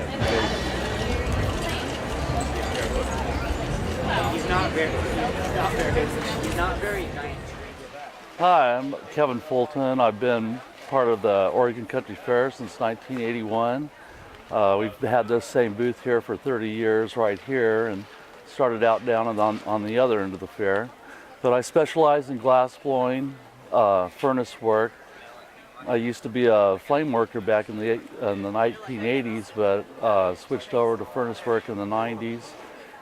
He's not very nice. Hi, I'm Kevin Fulton. I've been part of the Oregon Country Fair since 1981. We've had this same booth here for 30 years right here, and started out down on the other end of the fair. But I specialize in glass blowing, furnace work. I used to be a flame worker back in the 1980s, but switched over to furnace work in the 90s,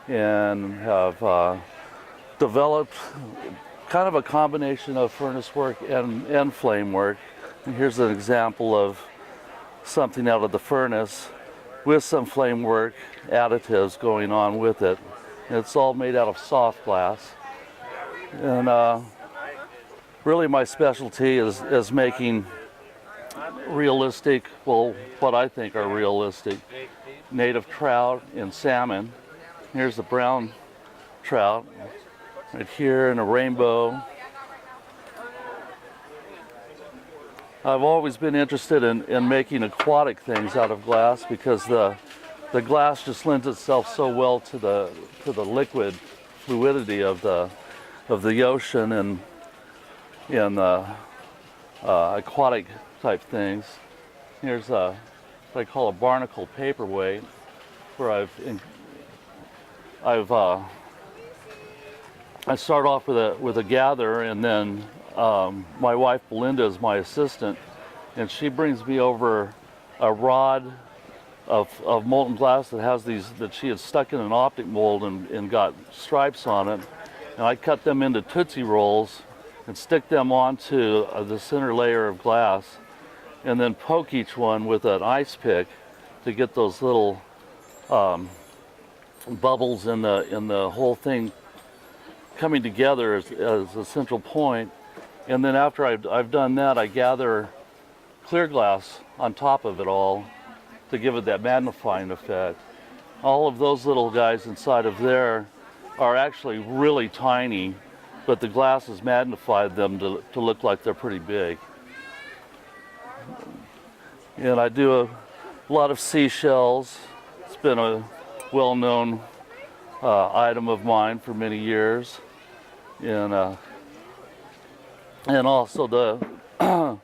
and have developed kind of a combination of furnace work and flame work. And here's an example of something out of the furnace with some flame work additives going on with it. And it's all made out of soft glass. And really my specialty is making realistic, well, what I think are realistic native trout and salmon. Here's the brown trout right here in a rainbow. I've always been interested in making aquatic things out of glass because the glass just lends itself so well to the liquid fluidity of the ocean and aquatic type things. Here's what I call a Barnacle Paperweight, where I start off with a gather, and then my wife Belinda is my assistant, and she brings me over a rod of molten glass that has that she had stuck in an optic mold and got stripes on it, and I cut them into Tootsie Rolls and stick them onto the center layer of glass, and then poke each one with an ice pick to get those little bubbles in the whole thing coming together as a central point. And then after I've done that, I gather clear glass on top of it all to give it that magnifying effect. All of those little guys inside of there are actually really tiny, but the glass has magnified them to look like they're pretty big. And I do a lot of seashells. It's been a well-known item of mine for many years. And also the kind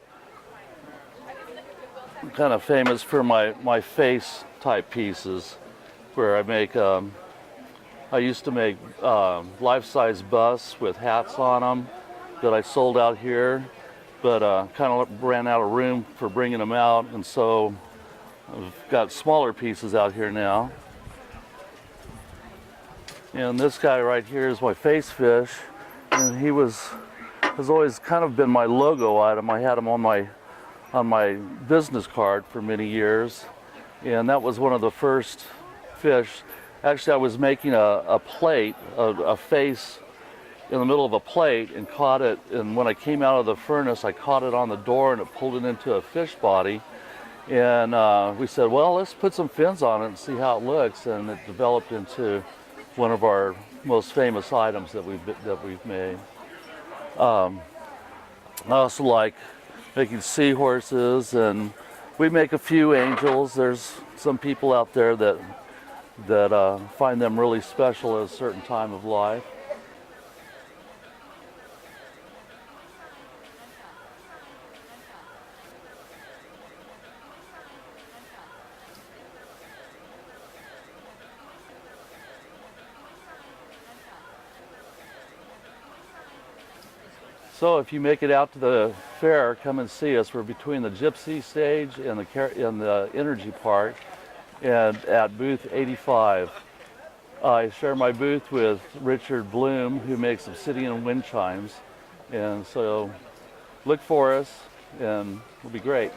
of famous for my face type pieces, where I make I used to make life-size busts with hats on them that I sold out here, but kind of ran out of room for bringing them out, and so I've got smaller pieces out here now. And this guy right here is my face fish, and he has always kind of been my logo item. I had him on my business card for many years, and that was one of the first fish. Actually, I was making a plate, a face in the middle of a plate, and caught it, and when I came out of the furnace, I caught it on the door and it pulled it into a fish body. And we said, well, let's put some fins on it and see how it looks, and it developed into one of our most famous items that we've made. I also like making seahorses, and we make a few angels. There's some people out there that find them really special at a certain time of life. So if you make it out to the fair, come and see us. We're between the Gypsy stage and the Energy Park, and at booth 85. I share my booth with Richard Bloom, who makes obsidian wind chimes, and so look for us, and it'll be great.